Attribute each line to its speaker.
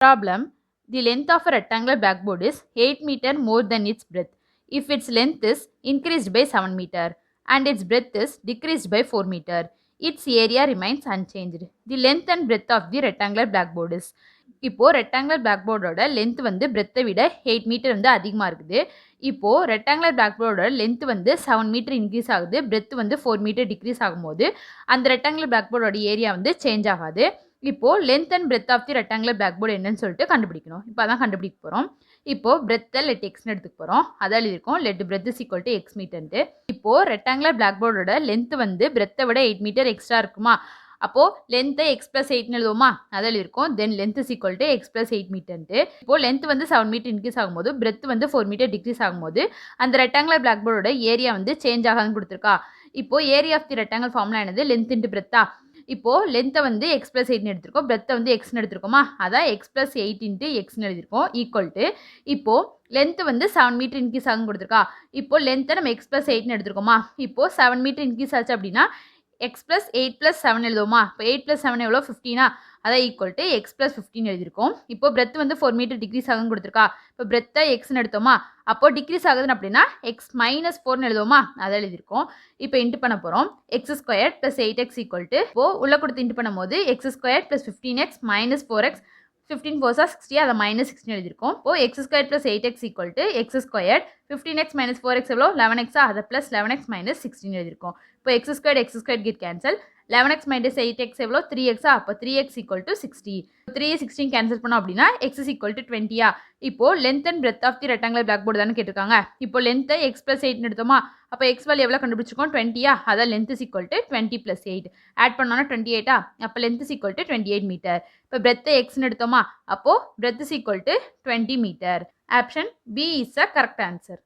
Speaker 1: Problem: the length of a rectangular blackboard is 8 meter more than its breadth. If its length is increased by 7 meter and its breadth is decreased by 4 meter, its area remains unchanged. The length and breadth of the rectangular blackboard is. இப்போ rectangular பிளாக்போர்டோட length வந்து பிரெத்தை விட 8 metre வந்து அதிகமாக இருக்குது. இப்போ rectangular பிளாக்போர்டோட length வந்து 7 metre increase ஆகுது, breadth வந்து 4 மீட்டர் டிக்ரீஸ் ஆகும்போது அந்த ரெக்டாங்குலர் பிளாக்போர்டோட ஏரியா வந்து சேஞ்ச் ஆகாது. இப்போ length and breadth of the rectangular blackboard என்னன்னு சொல்லிட்டு கண்டுபிடிக்கணும். இப்போ அதான் கண்டுபிடிக்க போகிறோம். இப்போ பிரெத்தை லெட் எக்ஸ்னு எடுத்துக்க போகிறோம். அதான் இருக்கும் let breadth is equal to X மீட்டர்ன்ட்டு. இப்போ ரெக்டாங்குலர் பிளாக்போர்டோட லென்த் வந்து பிரெத்தை விட 8 மீட்டர் எக்ஸ்ட்ரா இருக்குமா, அப்போது லென்த்தை எக்ஸ் ப்ளஸ் 8 எழுதுவோமா, அதில் இருக்கும் then length is equal to X plus 8 மீட்டர்ன்ட்டு. இப்போ லென்த் வந்து 7 மீட்டர் இன்க்ரீஸ் ஆகும்போது பிரெத் வந்து 4 மீட்டர் டிக்ரீஸ் ஆகும்போது அந்த ரெக்டாங்குலர் பிளாக்போர்டோட ஏரியா வந்து சேஞ்ச் ஆகாதுன்னு கொடுத்துருக்கா. இப்போ area of the rectangle formula என்னது, லென்த் இன்ட்டு பிரெத்தா. இப்போது லென்த்தை வந்து எக்ஸ் ப்ளஸ் 8 எடுத்திருக்கோம், பிரெத்தை வந்து எக்ஸ்னு எடுத்திருக்கோமா, அதான் எக்ஸ் ப்ளஸ் 8 இன்ட்டு எக்ஸ்னு எழுதியிருக்கோம் ஈக்குவல் டு. இப்போது லென்த் வந்து 7 மீட்டர் இன்க்ரீஸ் ஆகும் கொடுத்துருக்கா. இப்போ லென்த்தை நம்ம எக்ஸ் ப்ளஸ் 8 எடுத்திருக்கோமா, இப்போது 7 மீட்டர் இன்க்ரீஸ் ஆச்சு அப்படின்னா எக்ஸ் ப்ளஸ் 8 ப்ளஸ் 7 எழுதுவோமா, இப்போ 8 ப்ளஸ் 7 எவ்வளோ 15 அதான் ஈக்குவல் டு எக்ஸ் ப்ளஸ் 15 எழுதியிருக்கோம். இப்போ பிரெத் வந்து 4 மீட்டர் டிக்ரீஸ் ஆகும் கொடுத்துருக்கா. இப்போ பிரெத்தை எக்ஸ்னு எடுத்தோமா, அப்போ டிக்ரீஸ் ஆகுதுன்னு அப்படின்னா எக்ஸ் மைனஸ் 4 எழுதுவோமா, அதை எழுதியிருக்கோம். இப்போ இன்ட்டு பண்ண போகிறோம் X square plus 8x equal to, இப்போ உள்ள கொடுத்து இன்ட்டு பண்ணும்போது X square plus 15x minus 4x 15 4 60 அதை மைனஸ் 16 எழுதியிருக்கோம். இப்போ X square plus 8x equal to X square 15x minus 4x எவ்வளோ 11x அதை ப்ளஸ் 11x மைனஸ் 16 எழுதியிருக்கோம். இப்போ X square get cancel, 11x minus 8x எவ்வளோ 3x, அப்போ 3x ஈக்குவல் டு 60. 3 16 கேன்சல் பண்ணோம் அப்படின்னா எக்ஸ் இஸ் ஈக்குவல் டு 20. இப்போ length and breadth of the rectangular blackboard தானே கேட்டிருக்காங்க. இப்போ லென்த்தை எக்ஸ் ப்ளஸ் 8 எடுத்தோமா, அப்போ எக்ஸ் வேல்யூ எவ்வளோ கண்டுபிடிச்சிருக்கோம் 20. அதான் length is equal to 20 plus 8 add பண்ணோன்னா 28. அப்போ length is equal to 28 metre. இப்போ பிரெத்தை எக்ஸ்னு எடுத்தோமா, அப்போது breadth is equal to 20 metre. Option B is a correct answer.